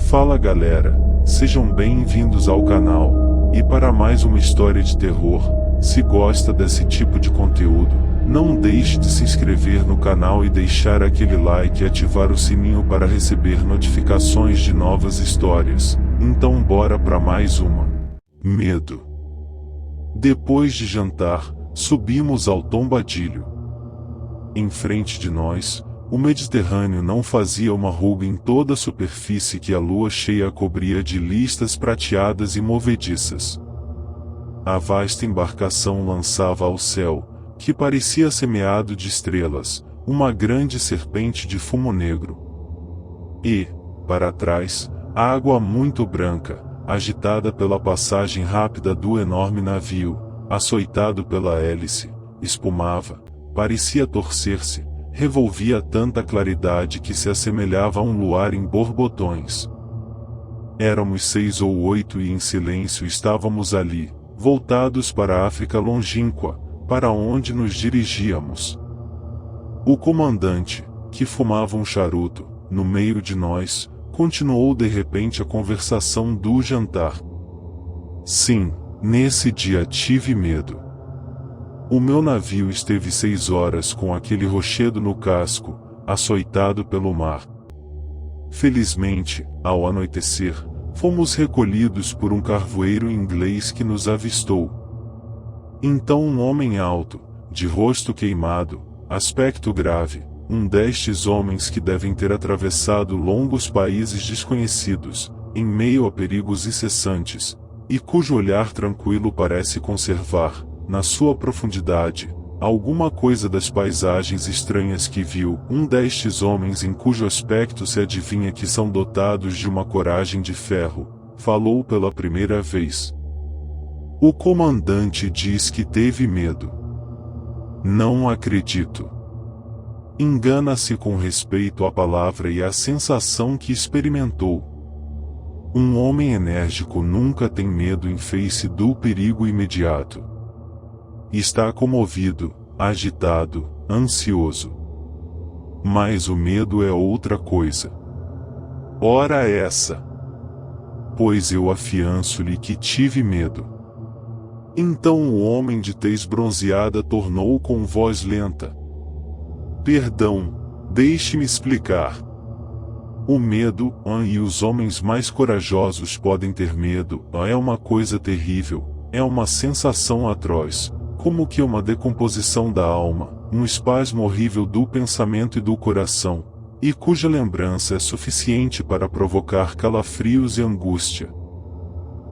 Fala galera, sejam bem-vindos ao canal, e para mais uma história de terror. Se gosta desse tipo de conteúdo, não deixe de se inscrever no canal e deixar aquele like e ativar o sininho para receber notificações de novas histórias. Então bora para mais uma. Medo. Depois de jantar, subimos ao tombadilho. Em frente de nós, o Mediterrâneo não fazia uma ruga em toda a superfície que a lua cheia cobria de listas prateadas e movediças. A vasta embarcação lançava ao céu, que parecia semeado de estrelas, uma grande serpente de fumo negro. E, para trás, água muito branca, agitada pela passagem rápida do enorme navio, açoitado pela hélice, espumava, parecia torcer-se, revolvia tanta claridade que se assemelhava a um luar em borbotões. Éramos 6 ou 8 e em silêncio estávamos ali, voltados para a África longínqua, para onde nos dirigíamos. O comandante, que fumava um charuto, no meio de nós, continuou de repente a conversação do jantar. Sim, nesse dia tive medo. O meu navio esteve 6 horas com aquele rochedo no casco, açoitado pelo mar. Felizmente, ao anoitecer, fomos recolhidos por um carvoeiro inglês que nos avistou. Então um homem alto, de rosto queimado, aspecto grave, um destes homens que devem ter atravessado longos países desconhecidos, em meio a perigos incessantes, e cujo olhar tranquilo parece conservar, na sua profundidade, alguma coisa das paisagens estranhas que viu, um destes homens em cujo aspecto se adivinha que são dotados de uma coragem de ferro, falou pela primeira vez. O comandante diz que teve medo. Não acredito. Engana-se com respeito à palavra e à sensação que experimentou. Um homem enérgico nunca tem medo em face do perigo imediato. Está comovido, agitado, ansioso. Mas o medo é outra coisa. Ora essa! Pois eu afianço-lhe que tive medo. Então o homem de tez bronzeada tornou com voz lenta. Perdão, deixe-me explicar. O medo, e os homens mais corajosos podem ter medo, é uma coisa terrível, é uma sensação atroz. Como que uma decomposição da alma, um espasmo horrível do pensamento e do coração, e cuja lembrança é suficiente para provocar calafrios e angústia.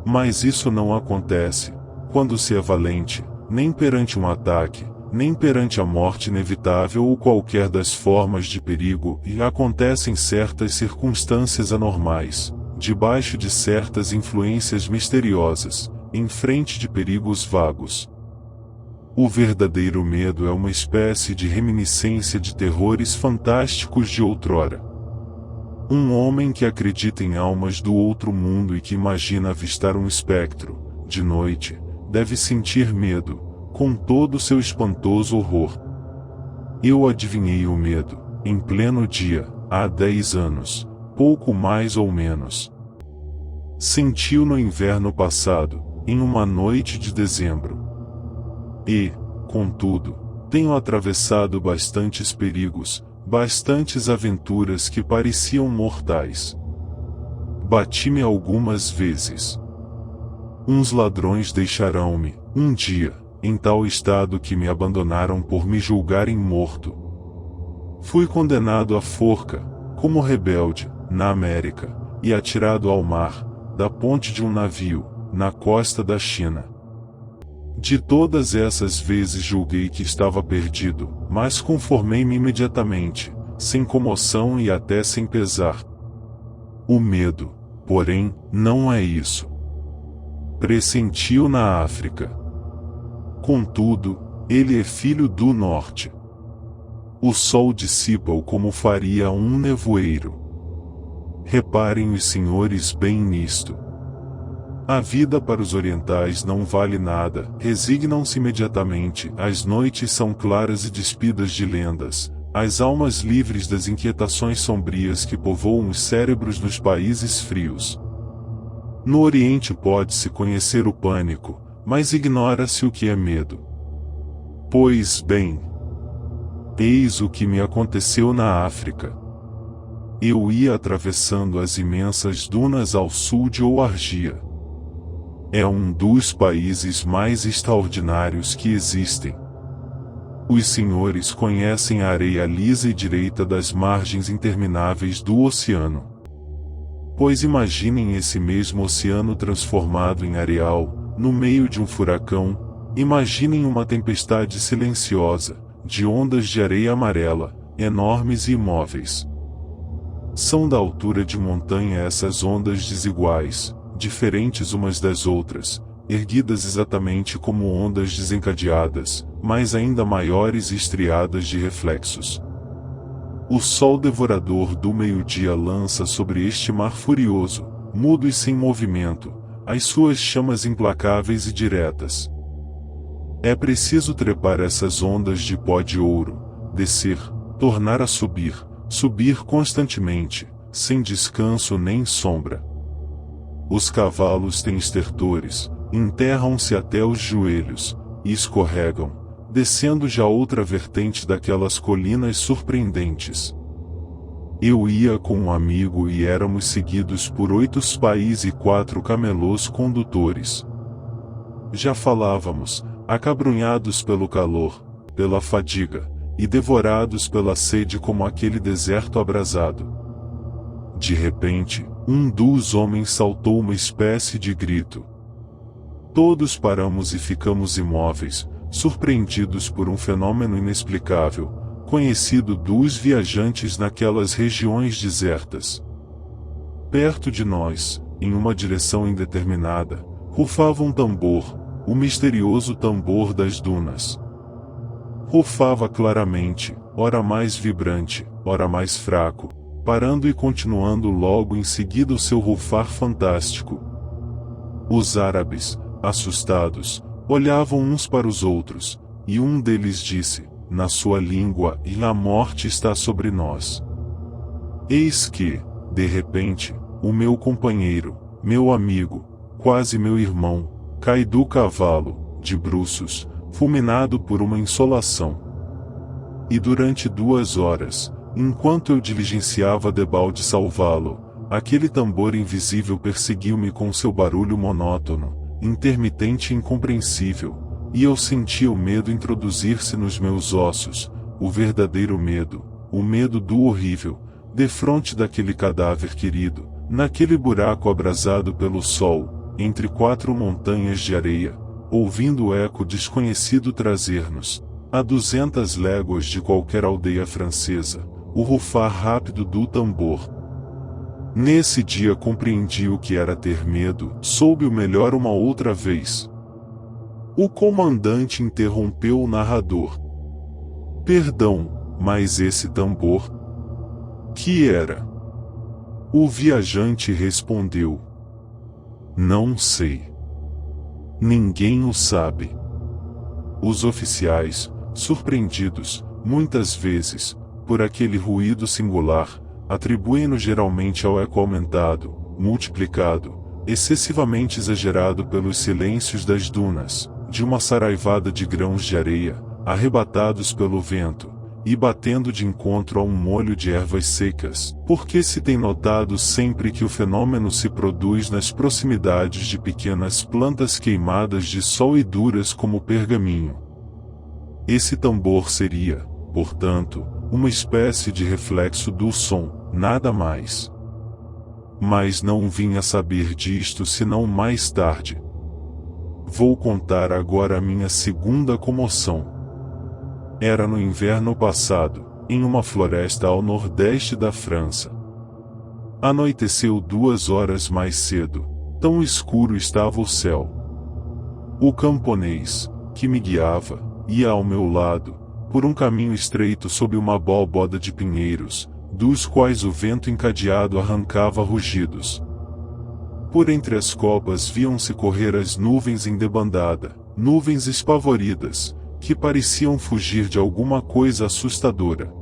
Mas isso não acontece, quando se é valente, nem perante um ataque, nem perante a morte inevitável ou qualquer das formas de perigo, e acontecem certas circunstâncias anormais, debaixo de certas influências misteriosas, em frente de perigos vagos. O verdadeiro medo é uma espécie de reminiscência de terrores fantásticos de outrora. Um homem que acredita em almas do outro mundo e que imagina avistar um espectro, de noite, deve sentir medo, com todo o seu espantoso horror. Eu adivinhei o medo, em pleno dia, há 10 anos, pouco mais ou menos. Senti-o no inverno passado, em uma noite de dezembro. E, contudo, tenho atravessado bastantes perigos, bastantes aventuras que pareciam mortais. Bati-me algumas vezes. Uns ladrões deixarão-me, um dia, em tal estado que me abandonaram por me julgarem morto. Fui condenado à forca, como rebelde, na América, e atirado ao mar, da ponte de um navio, na costa da China. De todas essas vezes julguei que estava perdido, mas conformei-me imediatamente, sem comoção e até sem pesar. O medo, porém, não é isso. Pressenti-o na África. Contudo, ele é filho do norte. O sol dissipa-o como faria um nevoeiro. Reparem os senhores bem nisto. A vida para os orientais não vale nada, resignam-se imediatamente, as noites são claras e despidas de lendas, as almas livres das inquietações sombrias que povoam os cérebros nos países frios. No Oriente pode-se conhecer o pânico, mas ignora-se o que é medo. Pois bem, eis o que me aconteceu na África. Eu ia atravessando as imensas dunas ao sul de Ouargia. É um dos países mais extraordinários que existem. Os senhores conhecem a areia lisa e direita das margens intermináveis do oceano. Pois imaginem esse mesmo oceano transformado em areal, no meio de um furacão, imaginem uma tempestade silenciosa, de ondas de areia amarela, enormes e imóveis. São da altura de montanha essas ondas desiguais, diferentes umas das outras, erguidas exatamente como ondas desencadeadas, mas ainda maiores e estriadas de reflexos. O sol devorador do meio-dia lança sobre este mar furioso, mudo e sem movimento, as suas chamas implacáveis e diretas. É preciso trepar essas ondas de pó de ouro, descer, tornar a subir, subir constantemente, sem descanso nem sombra. Os cavalos têm estertores, enterram-se até os joelhos, e escorregam, descendo já outra vertente daquelas colinas surpreendentes. Eu ia com um amigo e éramos seguidos por 8 pais e 4 camelôs condutores. Já falávamos, acabrunhados pelo calor, pela fadiga, e devorados pela sede como aquele deserto abrasado. De repente, um dos homens saltou uma espécie de grito. Todos paramos e ficamos imóveis, surpreendidos por um fenômeno inexplicável, conhecido dos viajantes naquelas regiões desertas. Perto de nós, em uma direção indeterminada, rufava um tambor, o misterioso tambor das dunas. Rufava claramente, ora mais vibrante, ora mais fraco, parando e continuando logo em seguida o seu rufar fantástico. Os árabes, assustados, olhavam uns para os outros, e um deles disse, na sua língua, e a morte está sobre nós. Eis que, de repente, o meu companheiro, meu amigo, quase meu irmão, cai do cavalo, de bruços, fulminado por uma insolação. E durante 2 horas, enquanto eu diligenciava debalde salvá-lo, aquele tambor invisível perseguiu-me com seu barulho monótono, intermitente e incompreensível, e eu sentia o medo introduzir-se nos meus ossos, o verdadeiro medo, o medo do horrível, defronte daquele cadáver querido, naquele buraco abrasado pelo sol, entre 4 montanhas de areia, ouvindo o eco desconhecido trazer-nos, a 200 léguas de qualquer aldeia francesa, o rufar rápido do tambor. Nesse dia compreendi o que era ter medo, soube-o melhor uma outra vez. O comandante interrompeu o narrador. Perdão, mas esse tambor? Que era? O viajante respondeu. Não sei. Ninguém o sabe. Os oficiais, surpreendidos, muitas vezes, por aquele ruído singular, atribuem-no geralmente ao eco aumentado, multiplicado, excessivamente exagerado pelos silêncios das dunas, de uma saraivada de grãos de areia, arrebatados pelo vento, e batendo de encontro a um molho de ervas secas, porque se tem notado sempre que o fenômeno se produz nas proximidades de pequenas plantas queimadas de sol e duras como pergaminho. Esse tambor seria, portanto, uma espécie de reflexo do som, nada mais. Mas não vim a saber disto senão mais tarde. Vou contar agora a minha segunda comoção. Era no inverno passado, em uma floresta ao nordeste da França. Anoiteceu 2 horas mais cedo, tão escuro estava o céu. O camponês, que me guiava, ia ao meu lado, por um caminho estreito sob uma abóbada de pinheiros, dos quais o vento encadeado arrancava rugidos. Por entre as copas viam-se correr as nuvens em debandada, nuvens espavoridas, que pareciam fugir de alguma coisa assustadora.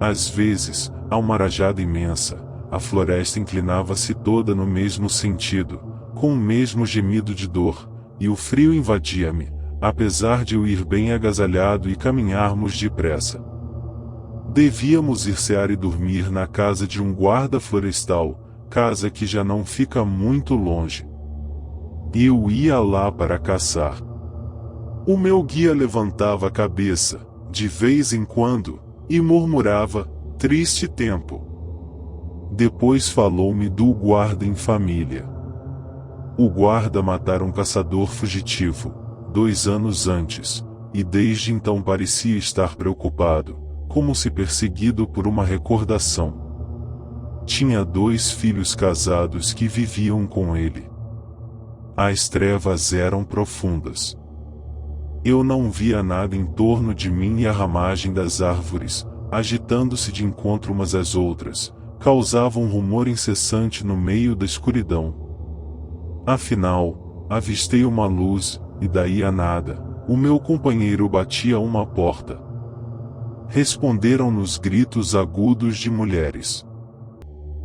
Às vezes, a uma rajada imensa, a floresta inclinava-se toda no mesmo sentido, com o mesmo gemido de dor, e o frio invadia-me, apesar de eu ir bem agasalhado e caminharmos depressa. Devíamos ir cear e dormir na casa de um guarda florestal, casa que já não fica muito longe. Eu ia lá para caçar. O meu guia levantava a cabeça, de vez em quando, e murmurava, triste tempo. Depois falou-me do guarda em família. O guarda matara um caçador fugitivo, 2 anos antes, e desde então parecia estar preocupado, como se perseguido por uma recordação. Tinha 2 filhos casados que viviam com ele. As trevas eram profundas. Eu não via nada em torno de mim e a ramagem das árvores, agitando-se de encontro umas às outras, causava um rumor incessante no meio da escuridão. Afinal, avistei uma luz, e daí a nada, o meu companheiro batia uma porta. Responderam-nos gritos agudos de mulheres.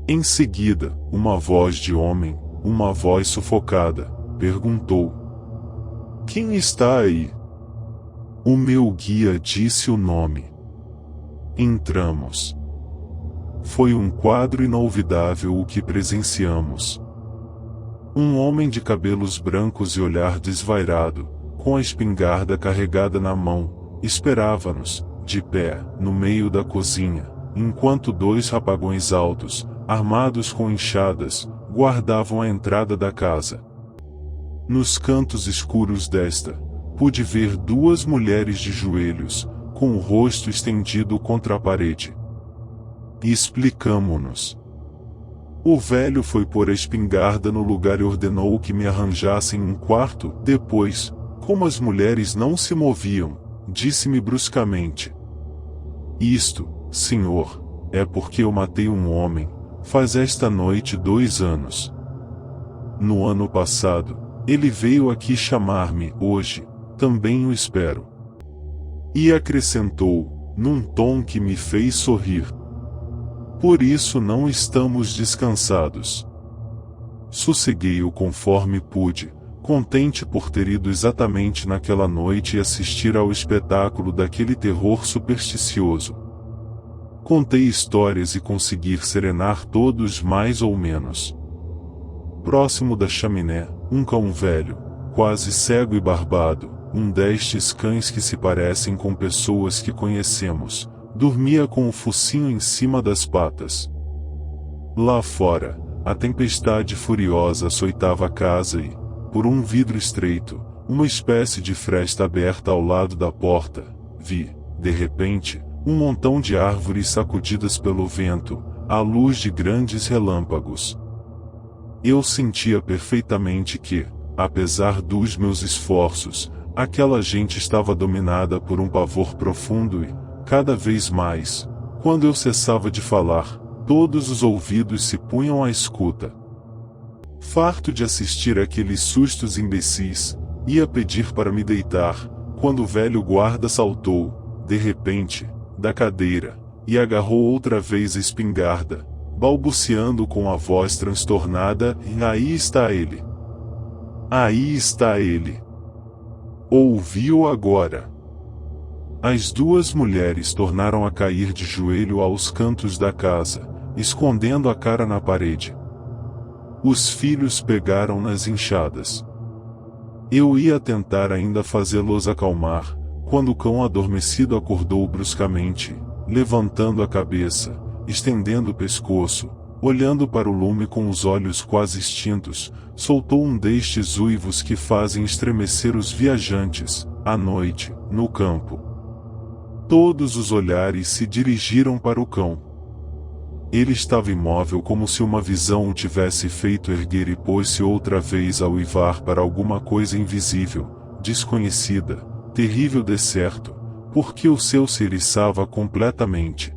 Em seguida, uma voz de homem, uma voz sufocada, perguntou: "Quem está aí?" O meu guia disse o nome. Entramos. Foi um quadro inolvidável o que presenciamos. Um homem de cabelos brancos e olhar desvairado, com a espingarda carregada na mão, esperava-nos, de pé, no meio da cozinha, enquanto 2 rapagões altos, armados com enxadas, guardavam a entrada da casa. Nos cantos escuros desta, pude ver 2 mulheres de joelhos, com o rosto estendido contra a parede. Explicamo-nos. O velho foi pôr a espingarda no lugar e ordenou que me arranjassem um quarto. Depois, como as mulheres não se moviam, disse-me bruscamente: "Isto, senhor, é porque eu matei um homem, faz esta noite 2 anos. No ano passado, ele veio aqui chamar-me, hoje, também o espero." E acrescentou, num tom que me fez sorrir: "Por isso não estamos descansados." Sosseguei-o conforme pude, contente por ter ido exatamente naquela noite e assistir ao espetáculo daquele terror supersticioso. Contei histórias e consegui serenar todos mais ou menos. Próximo da chaminé, um cão velho, quase cego e barbado, um destes cães que se parecem com pessoas que conhecemos, dormia com o focinho em cima das patas. Lá fora, a tempestade furiosa açoitava a casa e, por um vidro estreito, uma espécie de fresta aberta ao lado da porta, vi, de repente, um montão de árvores sacudidas pelo vento, à luz de grandes relâmpagos. Eu sentia perfeitamente que, apesar dos meus esforços, aquela gente estava dominada por um pavor profundo e, cada vez mais, quando eu cessava de falar, todos os ouvidos se punham à escuta. Farto de assistir àqueles sustos imbecis, ia pedir para me deitar, quando o velho guarda saltou, de repente, da cadeira, e agarrou outra vez a espingarda, balbuciando com a voz transtornada: "E aí está ele! Aí está ele! Ouviu agora?" As 2 mulheres tornaram a cair de joelho aos cantos da casa, escondendo a cara na parede. Os filhos pegaram nas enxadas. Eu ia tentar ainda fazê-los acalmar, quando o cão adormecido acordou bruscamente, levantando a cabeça, estendendo o pescoço, olhando para o lume com os olhos quase extintos, soltou um destes uivos que fazem estremecer os viajantes, à noite, no campo. Todos os olhares se dirigiram para o cão. Ele estava imóvel como se uma visão o tivesse feito erguer e pôs-se outra vez a uivar para alguma coisa invisível, desconhecida, terrível de certo, porque o seu se eriçava completamente.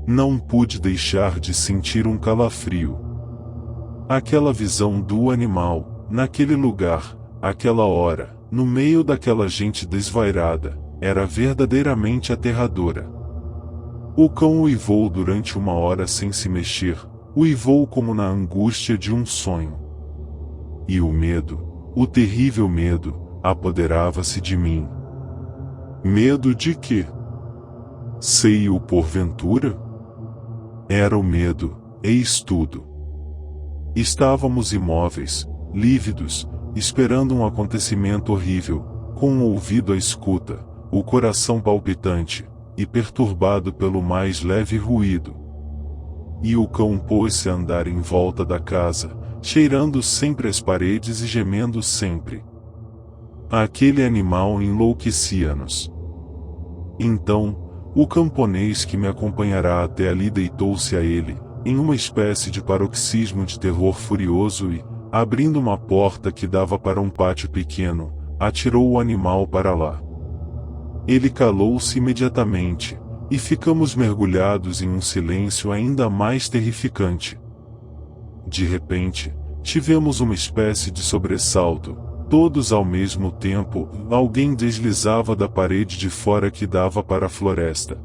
Não pude deixar de sentir um calafrio. Aquela visão do animal, naquele lugar, aquela hora, no meio daquela gente desvairada, era verdadeiramente aterradora. O cão uivou durante 1 hora sem se mexer, uivou como na angústia de um sonho. E o medo, o terrível medo, apoderava-se de mim. Medo de quê? Sei-o porventura? Era o medo, eis tudo. Estávamos imóveis, lívidos, esperando um acontecimento horrível, com o ouvido à escuta, o coração palpitante, e perturbado pelo mais leve ruído. E o cão pôs-se a andar em volta da casa, cheirando sempre as paredes e gemendo sempre. Aquele animal enlouquecia-nos. Então, o camponês que me acompanhará até ali deitou-se a ele, em uma espécie de paroxismo de terror furioso e, abrindo uma porta que dava para um pátio pequeno, atirou o animal para lá. Ele calou-se imediatamente, e ficamos mergulhados em um silêncio ainda mais terrificante. De repente, tivemos uma espécie de sobressalto, todos ao mesmo tempo. Alguém deslizava da parede de fora que dava para a floresta.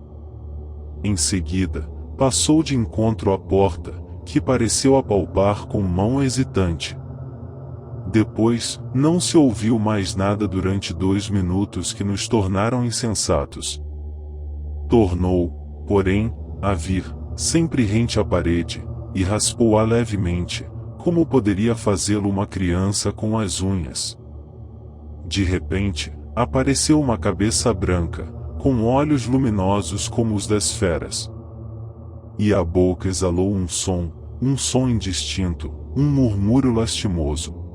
Em seguida, passou de encontro à porta, que pareceu apalpar com mão hesitante. Depois, não se ouviu mais nada durante 2 minutos que nos tornaram insensatos. Tornou, porém, a vir, sempre rente à parede, e raspou-a levemente, como poderia fazê-lo uma criança com as unhas. De repente, apareceu uma cabeça branca, com olhos luminosos como os das feras. E a boca exalou um som indistinto, um murmúrio lastimoso.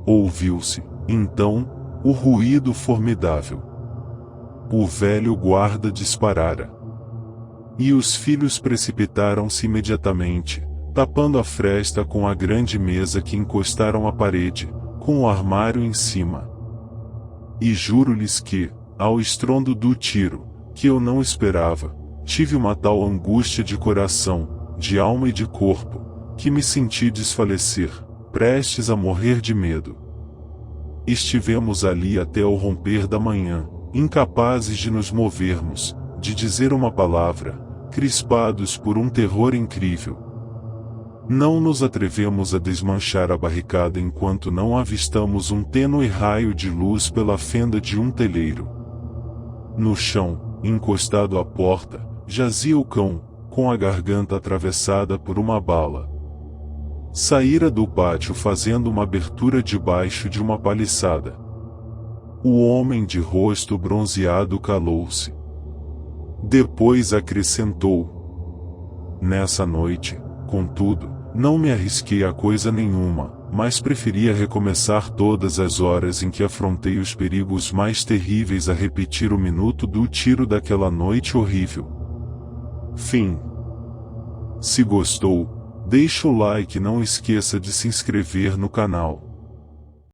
Ouviu-se, então, o ruído formidável. O velho guarda disparara. E os filhos precipitaram-se imediatamente, tapando a fresta com a grande mesa que encostaram à parede, com o armário em cima. E juro-lhes que, ao estrondo do tiro, que eu não esperava, tive uma tal angústia de coração, de alma e de corpo, que me senti desfalecer, prestes a morrer de medo. Estivemos ali até o romper da manhã, incapazes de nos movermos, de dizer uma palavra, crispados por um terror incrível. Não nos atrevemos a desmanchar a barricada enquanto não avistamos um tênue raio de luz pela fenda de um telheiro. No chão, encostado à porta, jazia o cão, com a garganta atravessada por uma bala. Saíra do pátio fazendo uma abertura debaixo de uma paliçada. O homem de rosto bronzeado calou-se. Depois acrescentou: nessa noite, contudo, não me arrisquei a coisa nenhuma, mas preferia recomeçar todas as horas em que afrontei os perigos mais terríveis a repetir o minuto do tiro daquela noite horrível. Fim. Se gostou, deixa o like e não esqueça de se inscrever no canal.